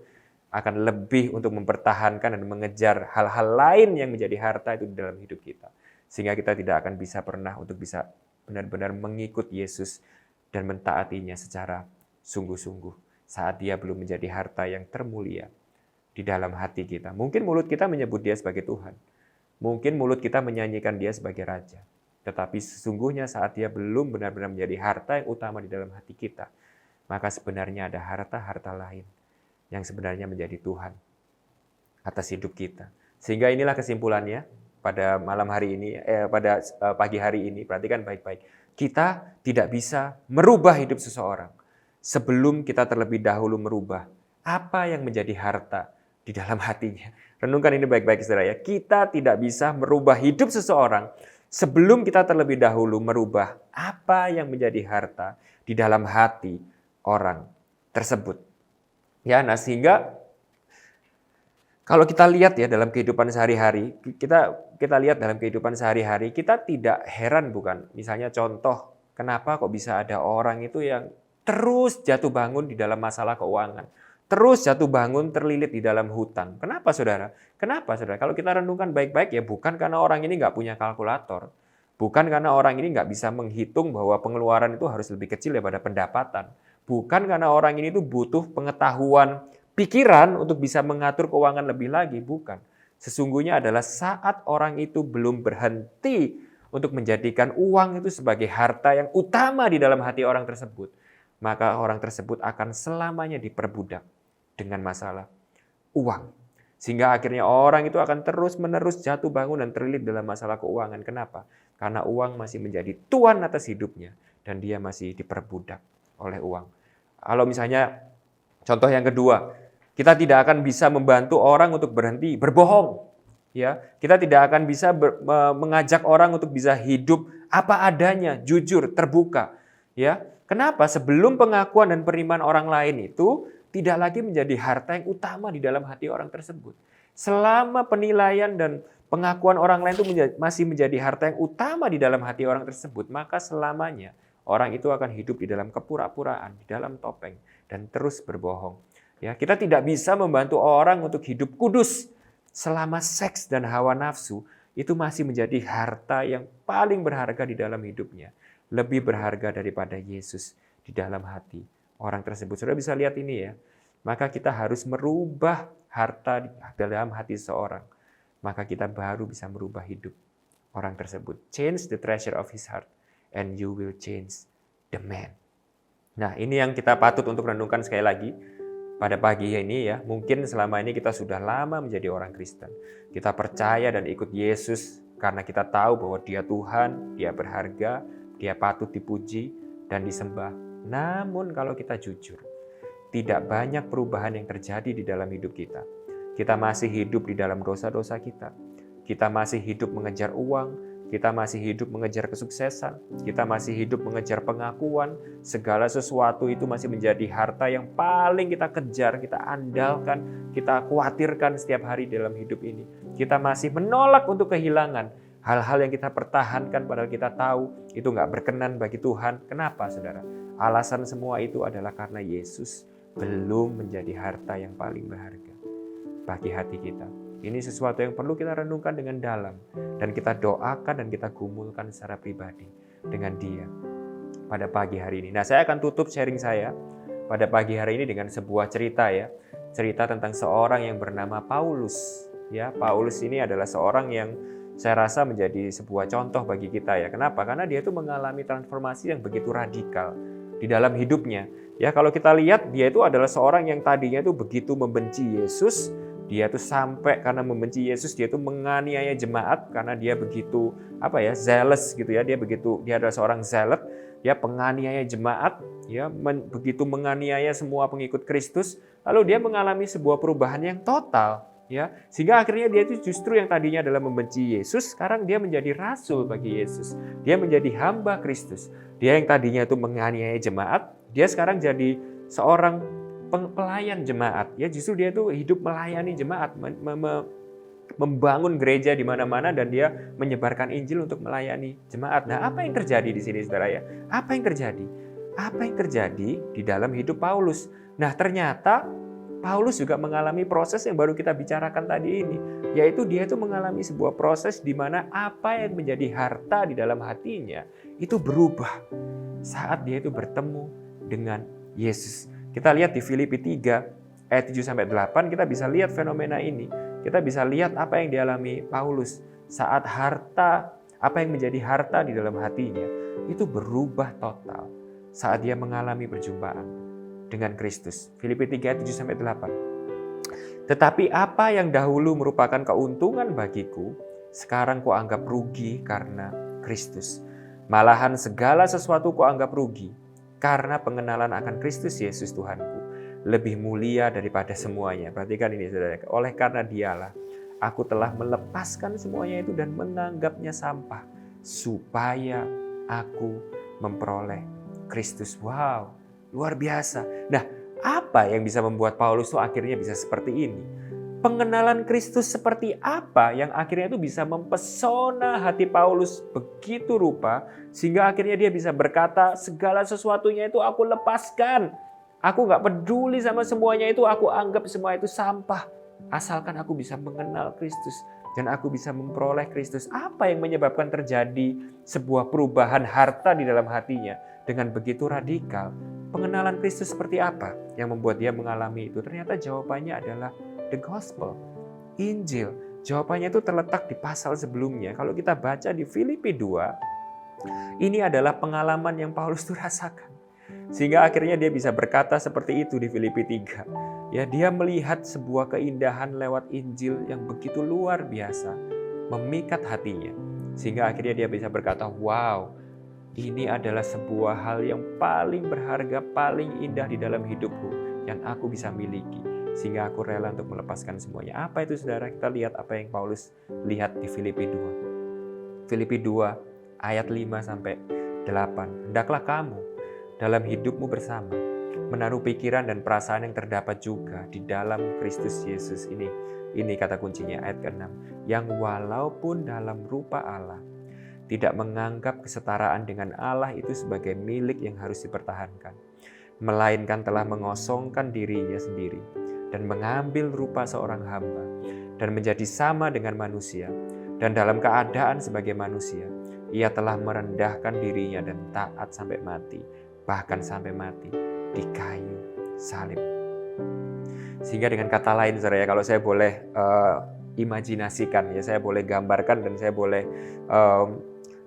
akan lebih untuk mempertahankan dan mengejar hal-hal lain yang menjadi harta itu di dalam hidup kita. Sehingga kita tidak akan bisa pernah untuk bisa benar-benar mengikut Yesus dan mentaatinya secara sungguh-sungguh saat Dia belum menjadi harta yang termulia di dalam hati kita. Mungkin mulut kita menyebut Dia sebagai Tuhan. Mungkin mulut kita menyanyikan Dia sebagai Raja. Tetapi sesungguhnya saat Dia belum benar-benar menjadi harta yang utama di dalam hati kita, maka sebenarnya ada harta-harta lain yang sebenarnya menjadi Tuhan atas hidup kita. Sehingga inilah kesimpulannya pada malam hari ini, pada pagi hari ini. Perhatikan baik-baik. Kita tidak bisa merubah hidup seseorang. sebelum kita terlebih dahulu merubah apa yang menjadi harta di dalam hatinya. Renungkan ini baik-baik saudara ya. Kita tidak bisa merubah hidup seseorang sebelum kita terlebih dahulu merubah apa yang menjadi harta di dalam hati orang tersebut. Ya, nah sehingga kalau kita lihat ya dalam kehidupan sehari-hari, kita lihat dalam kehidupan sehari-hari, kita tidak heran bukan? Misalnya contoh, kenapa kok bisa ada orang itu yang terus jatuh bangun di dalam masalah keuangan, terus jatuh bangun terlilit di dalam hutang. Kenapa saudara? Kenapa saudara? Kalau kita renungkan baik-baik ya bukan karena orang ini nggak punya kalkulator, bukan karena orang ini nggak bisa menghitung bahwa pengeluaran itu harus lebih kecil daripada pendapatan, bukan karena orang ini tuh butuh pengetahuan pikiran untuk bisa mengatur keuangan lebih lagi, bukan. Sesungguhnya adalah saat orang itu belum berhenti untuk menjadikan uang itu sebagai harta yang utama di dalam hati orang tersebut, maka orang tersebut akan selamanya diperbudak dengan masalah uang. Sehingga akhirnya orang itu akan terus-menerus jatuh bangun dan terlilit dalam masalah keuangan. Kenapa? Karena uang masih menjadi tuan atas hidupnya dan dia masih diperbudak oleh uang. Kalau misalnya contoh yang kedua, kita tidak akan bisa membantu orang untuk berhenti berbohong. Ya, kita tidak akan bisa mengajak orang untuk bisa hidup apa adanya, jujur, terbuka. Ya, kenapa? Sebelum pengakuan dan penerimaan orang lain itu tidak lagi menjadi harta yang utama di dalam hati orang tersebut. Selama penilaian dan pengakuan orang lain itu masih menjadi harta yang utama di dalam hati orang tersebut, maka selamanya orang itu akan hidup di dalam kepura-puraan, di dalam topeng, dan terus berbohong. Ya, kita tidak bisa membantu orang untuk hidup kudus selama seks dan hawa nafsu itu masih menjadi harta yang paling berharga di dalam hidupnya. Lebih berharga daripada Yesus di dalam hati orang tersebut. Saudara bisa lihat ini ya. Maka kita harus merubah harta di dalam hati seseorang. Maka kita baru bisa merubah hidup orang tersebut. Change the treasure of his heart and you will change the man. Nah, ini yang kita patut untuk renungkan sekali lagi. Pada pagi ini ya, mungkin selama ini kita sudah lama menjadi orang Kristen. Kita percaya dan ikut Yesus karena kita tahu bahwa Dia Tuhan, Dia berharga, Dia patut dipuji dan disembah. Namun kalau kita jujur, tidak banyak perubahan yang terjadi di dalam hidup kita. Kita masih hidup di dalam dosa-dosa kita. Kita masih hidup mengejar uang. Kita masih hidup mengejar kesuksesan, kita masih hidup mengejar pengakuan, segala sesuatu itu masih menjadi harta yang paling kita kejar, kita andalkan, kita khawatirkan setiap hari dalam hidup ini. Kita masih menolak untuk kehilangan hal-hal yang kita pertahankan padahal kita tahu itu nggak berkenan bagi Tuhan. Kenapa saudara? Alasan semua itu adalah karena Yesus belum menjadi harta yang paling berharga bagi hati kita. Ini sesuatu yang perlu kita renungkan dengan dalam dan kita doakan dan kita gumulkan secara pribadi dengan Dia pada pagi hari ini. Nah, saya akan tutup sharing saya pada pagi hari ini dengan sebuah cerita ya. Cerita tentang seorang yang bernama Paulus. Ya, Paulus ini adalah seorang yang saya rasa menjadi sebuah contoh bagi kita ya. Kenapa? Karena dia itu mengalami transformasi yang begitu radikal di dalam hidupnya. Ya, kalau kita lihat dia itu adalah seorang yang tadinya itu begitu membenci Yesus. Dia tuh sampai karena membenci Yesus, dia tuh menganiaya jemaat karena dia begitu zealous gitu ya. Dia adalah seorang zealot, ya penganiaya jemaat, ya begitu menganiaya semua pengikut Kristus. Lalu dia mengalami sebuah perubahan yang total, ya. Sehingga akhirnya dia itu justru yang tadinya adalah membenci Yesus, sekarang dia menjadi rasul bagi Yesus. Dia menjadi hamba Kristus. Dia yang tadinya itu menganiaya jemaat, dia sekarang jadi seorang pelayan jemaat, ya justru dia tuh hidup melayani jemaat, membangun gereja di mana-mana dan dia menyebarkan Injil untuk melayani jemaat. Nah, apa yang terjadi di sini saudara ya? Apa yang terjadi? Apa yang terjadi di dalam hidup Paulus? Nah, ternyata Paulus juga mengalami proses yang baru kita bicarakan tadi ini, yaitu dia itu mengalami sebuah proses di mana apa yang menjadi harta di dalam hatinya itu berubah saat dia itu bertemu dengan Yesus. Kita lihat di Filipi 3 ayat 7-8 kita bisa lihat fenomena ini. Kita bisa lihat apa yang dialami Paulus saat apa yang menjadi harta di dalam hatinya itu berubah total saat dia mengalami perjumpaan dengan Kristus. Filipi 3 ayat 7-8. Tetapi apa yang dahulu merupakan keuntungan bagiku, sekarang kuanggap rugi karena Kristus. Malahan segala sesuatu kuanggap rugi karena pengenalan akan Kristus Yesus Tuhanku lebih mulia daripada semuanya. Perhatikan ini saudara, oleh karena dialah aku telah melepaskan semuanya itu dan menganggapnya sampah supaya aku memperoleh Kristus. Wow, luar biasa. Nah, apa yang bisa membuat Paulus itu akhirnya bisa seperti ini? Pengenalan Kristus seperti apa yang akhirnya itu bisa mempesona hati Paulus begitu rupa sehingga akhirnya dia bisa berkata segala sesuatunya itu aku lepaskan. Aku gak peduli sama semuanya itu, aku anggap semua itu sampah. Asalkan aku bisa mengenal Kristus dan aku bisa memperoleh Kristus. Apa yang menyebabkan terjadi sebuah perubahan harta di dalam hatinya dengan begitu radikal? Pengenalan Kristus seperti apa yang membuat dia mengalami itu? Ternyata jawabannya adalah the gospel, Injil. Jawabannya itu terletak di pasal sebelumnya. Kalau kita baca di Filipi 2, ini adalah pengalaman yang Paulus itu rasakan. Sehingga akhirnya dia bisa berkata seperti itu di Filipi 3. Ya, dia melihat sebuah keindahan lewat Injil yang begitu luar biasa, memikat hatinya. Sehingga akhirnya dia bisa berkata, wow, ini adalah sebuah hal yang paling berharga, paling indah di dalam hidupku yang aku bisa miliki. Sehingga aku rela untuk melepaskan semuanya. Apa itu saudara? Kita lihat apa yang Paulus lihat di Filipi 2. Filipi 2 ayat 5-8. Hendaklah kamu dalam hidupmu bersama menaruh pikiran dan perasaan yang terdapat juga di dalam Kristus Yesus. Ini kata kuncinya ayat ke-6. Yang walaupun dalam rupa Allah tidak menganggap kesetaraan dengan Allah itu sebagai milik yang harus dipertahankan, melainkan telah mengosongkan dirinya sendiri dan mengambil rupa seorang hamba dan menjadi sama dengan manusia, dan dalam keadaan sebagai manusia ia telah merendahkan dirinya dan taat sampai mati, bahkan sampai mati di kayu salib. Sehingga dengan kata lain saudara, kalau saya boleh imajinasikan, ya saya boleh gambarkan dan saya boleh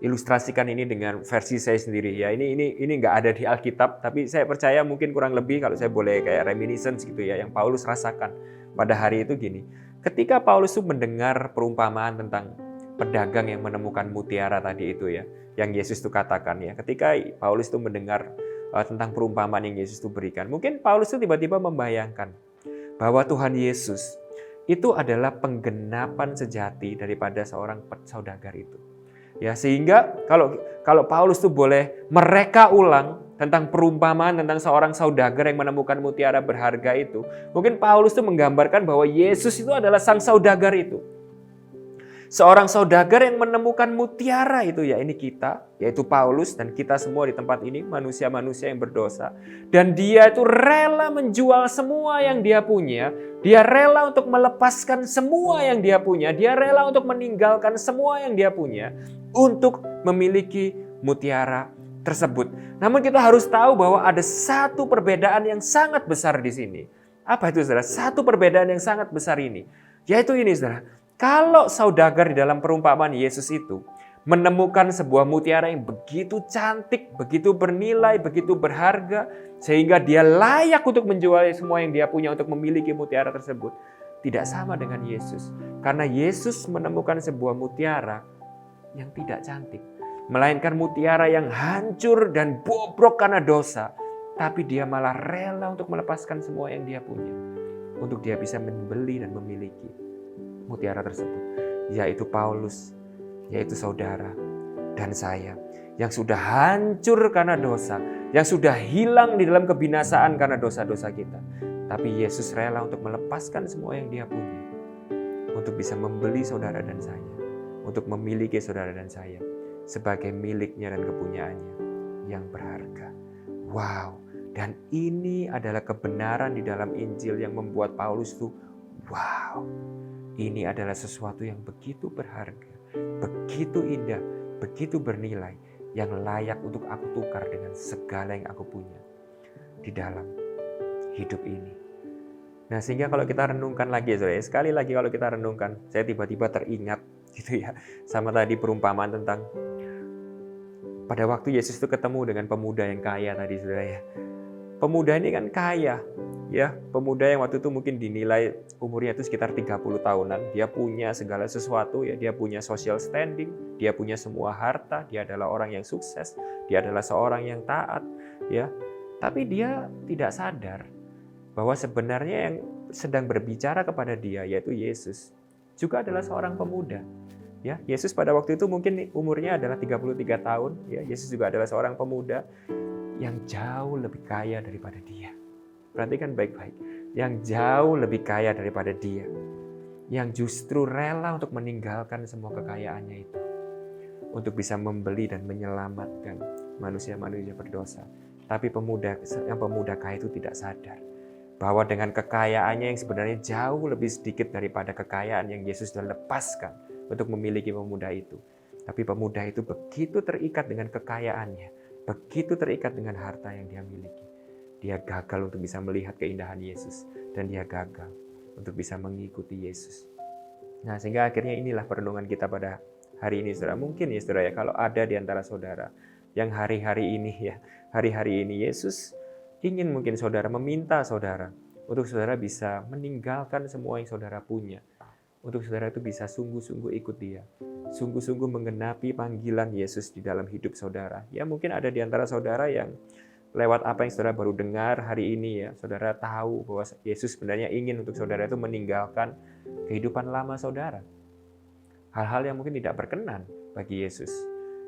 ilustrasikan ini dengan versi saya sendiri. Ya, ini nggak ada di Alkitab, tapi saya percaya mungkin kurang lebih kalau saya boleh kayak reminiscence gitu ya, yang Paulus rasakan pada hari itu gini. Ketika Paulus tuh mendengar perumpamaan tentang pedagang yang menemukan mutiara tadi itu ya, yang Yesus tuh katakan ya. Ketika Paulus tuh mendengar tentang perumpamaan yang Yesus tuh berikan, mungkin Paulus tuh tiba-tiba membayangkan bahwa Tuhan Yesus itu adalah penggenapan sejati daripada seorang saudagar itu. Ya, sehingga kalau Paulus tuh boleh mereka ulang tentang perumpamaan tentang seorang saudagar yang menemukan mutiara berharga itu, mungkin Paulus tuh menggambarkan bahwa Yesus itu adalah sang saudagar itu. Seorang saudagar yang menemukan mutiara itu, ya ini kita, yaitu Paulus dan kita semua di tempat ini, manusia-manusia yang berdosa. Dan dia itu rela menjual semua yang dia punya, dia rela untuk melepaskan semua yang dia punya, dia rela untuk meninggalkan semua yang dia punya untuk memiliki mutiara tersebut. Namun kita harus tahu bahwa ada satu perbedaan yang sangat besar di sini. Apa itu saudara? Satu perbedaan yang sangat besar ini, yaitu ini saudara. Kalau saudagar di dalam perumpamaan Yesus itu menemukan sebuah mutiara yang begitu cantik, begitu bernilai, begitu berharga, sehingga dia layak untuk menjual semua yang dia punya untuk memiliki mutiara tersebut. Tidak sama dengan Yesus. Karena Yesus menemukan sebuah mutiara yang tidak cantik, melainkan mutiara yang hancur dan bobrok karena dosa. Tapi dia malah rela untuk melepaskan semua yang dia punya untuk dia bisa membeli dan memiliki mutiara tersebut, yaitu Paulus, yaitu saudara dan saya yang sudah hancur karena dosa, yang sudah hilang di dalam kebinasaan karena dosa-dosa kita. Tapi Yesus rela untuk melepaskan semua yang dia punya untuk bisa membeli saudara dan saya, untuk memiliki saudara dan saya sebagai miliknya dan kepunyaannya yang berharga. Wow, dan ini adalah kebenaran di dalam Injil yang membuat Paulus itu wow. Ini adalah sesuatu yang begitu berharga, begitu indah, begitu bernilai, yang layak untuk aku tukar dengan segala yang aku punya di dalam hidup ini. Nah, sehingga kalau kita renungkan lagi, sekali lagi kalau kita renungkan, saya tiba-tiba teringat gitu ya, sama tadi perumpamaan tentang pada waktu Yesus itu ketemu dengan pemuda yang kaya tadi, saudara ya. Pemuda ini kan kaya, ya, pemuda yang waktu itu mungkin dinilai umurnya itu sekitar 30 tahunan. Dia punya segala sesuatu, ya, dia punya social standing, dia punya semua harta, dia adalah orang yang sukses, dia adalah seorang yang taat, ya. Tapi dia tidak sadar bahwa sebenarnya yang sedang berbicara kepada dia, yaitu Yesus, juga adalah seorang pemuda. Ya, Yesus pada waktu itu mungkin umurnya adalah 33 tahun. Ya, Yesus juga adalah seorang pemuda yang jauh lebih kaya daripada dia. Perhatikan baik-baik. Yang jauh lebih kaya daripada dia. Yang justru rela untuk meninggalkan semua kekayaannya itu. Untuk bisa membeli dan menyelamatkan manusia-manusia berdosa. Tapi pemuda kaya itu tidak sadar bahwa dengan kekayaannya yang sebenarnya jauh lebih sedikit daripada kekayaan yang Yesus sudah lepaskan untuk memiliki pemuda itu. Tapi pemuda itu begitu terikat dengan kekayaannya, begitu terikat dengan harta yang dia miliki. Dia gagal untuk bisa melihat keindahan Yesus dan dia gagal untuk bisa mengikuti Yesus. Nah, sehingga akhirnya inilah perenungan kita pada hari ini, saudara. Mungkin ya, saudara, ya, kalau ada di antara saudara yang hari-hari ini Yesus ingin mungkin saudara meminta saudara untuk saudara bisa meninggalkan semua yang saudara punya. Untuk saudara itu bisa sungguh-sungguh ikut dia. Sungguh-sungguh menggenapi panggilan Yesus di dalam hidup saudara. Ya, mungkin ada di antara saudara yang lewat apa yang saudara baru dengar hari ini, ya, saudara tahu bahwa Yesus sebenarnya ingin untuk saudara itu meninggalkan kehidupan lama saudara. Hal-hal yang mungkin tidak berkenan bagi Yesus.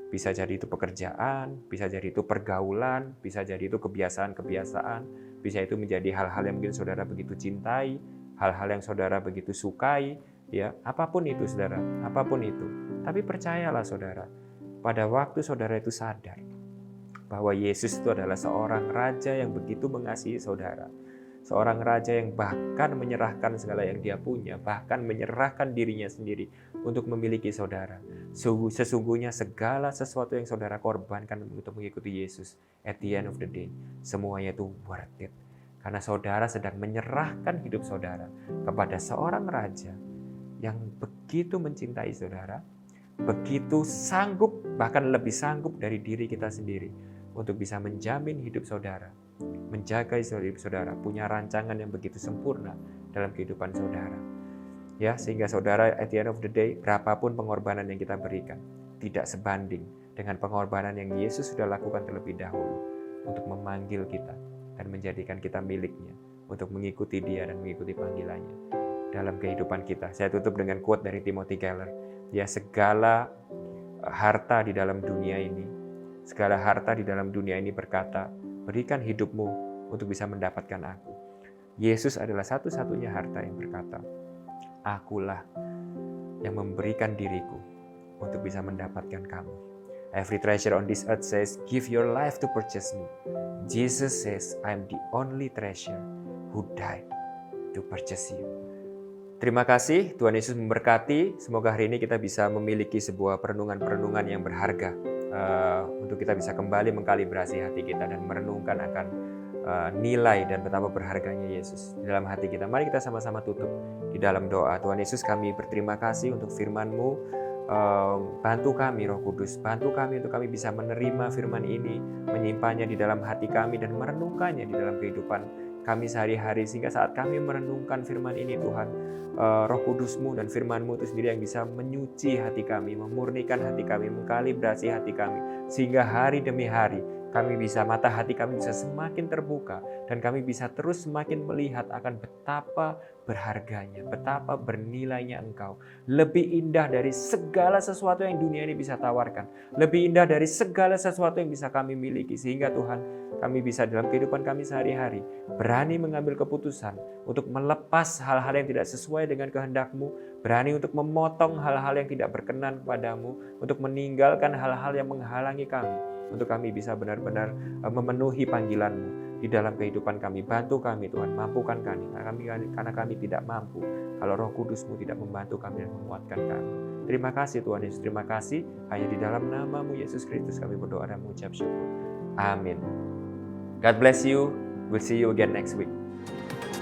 Bisa jadi itu pekerjaan, bisa jadi itu pergaulan, bisa jadi itu kebiasaan-kebiasaan, bisa itu menjadi hal-hal yang mungkin saudara begitu cintai, hal-hal yang saudara begitu sukai, ya, apapun itu saudara, apapun itu. Tapi percayalah saudara, pada waktu saudara itu sadar bahwa Yesus itu adalah seorang raja yang begitu mengasihi saudara. Seorang raja yang bahkan menyerahkan segala yang dia punya, bahkan menyerahkan dirinya sendiri untuk memiliki saudara. Sesungguhnya segala sesuatu yang saudara korbankan untuk mengikuti Yesus, at the end of the day, semuanya itu worth it. Karena saudara sedang menyerahkan hidup saudara kepada seorang raja yang begitu mencintai saudara, begitu sanggup, bahkan lebih sanggup dari diri kita sendiri untuk bisa menjamin hidup saudara, menjaga hidup saudara, punya rancangan yang begitu sempurna dalam kehidupan saudara. Ya, sehingga saudara at the end of the day, berapapun pengorbanan yang kita berikan, tidak sebanding dengan pengorbanan yang Yesus sudah lakukan terlebih dahulu untuk memanggil kita dan menjadikan kita miliknya, untuk mengikuti Dia dan mengikuti panggilannya dalam kehidupan kita. Saya tutup dengan quote dari Timothy Keller. Ya, segala harta di dalam dunia ini berkata, berikan hidupmu untuk bisa mendapatkan aku. Yesus adalah satu-satunya harta yang berkata, akulah yang memberikan diriku untuk bisa mendapatkan kamu. Every treasure on this earth says, give your life to purchase me. Jesus says, I am the only treasure who died to purchase you. Terima kasih, Tuhan Yesus memberkati. Semoga hari ini kita bisa memiliki sebuah perenungan-perenungan yang berharga untuk kita bisa kembali mengkalibrasi hati kita dan merenungkan akan nilai dan betapa berharganya Yesus di dalam hati kita. Mari kita sama-sama tutup di dalam doa. Tuhan Yesus, kami berterima kasih untuk firman-Mu. Bantu kami Roh Kudus, bantu kami untuk kami bisa menerima firman ini, menyimpannya di dalam hati kami dan merenungkannya di dalam kehidupan kami sehari-hari, sehingga saat kami merenungkan firman ini Tuhan, Roh Kudus-Mu dan firman-Mu itu sendiri yang bisa menyuci hati kami, memurnikan hati kami, mengkalibrasi hati kami, sehingga hari demi hari mata hati kami bisa semakin terbuka dan kami bisa terus semakin melihat akan betapa berharganya, betapa bernilainya Engkau. Lebih indah dari segala sesuatu yang dunia ini bisa tawarkan, lebih indah dari segala sesuatu yang bisa kami miliki, sehingga Tuhan, kami bisa dalam kehidupan kami sehari-hari berani mengambil keputusan untuk melepas hal-hal yang tidak sesuai dengan kehendak-Mu, berani untuk memotong hal-hal yang tidak berkenan kepadamu, untuk meninggalkan hal-hal yang menghalangi kami, untuk kami bisa benar-benar memenuhi panggilan-Mu di dalam kehidupan kami. Bantu kami Tuhan, mampukan kami, karena kami tidak mampu kalau Roh Kudus-Mu tidak membantu kami dan menguatkan kami. Terima kasih Tuhan Yesus, terima kasih. Hanya di dalam nama-Mu Yesus Kristus kami berdoa dan mengucap syukur. Amin. God bless you. We'll see you again next week.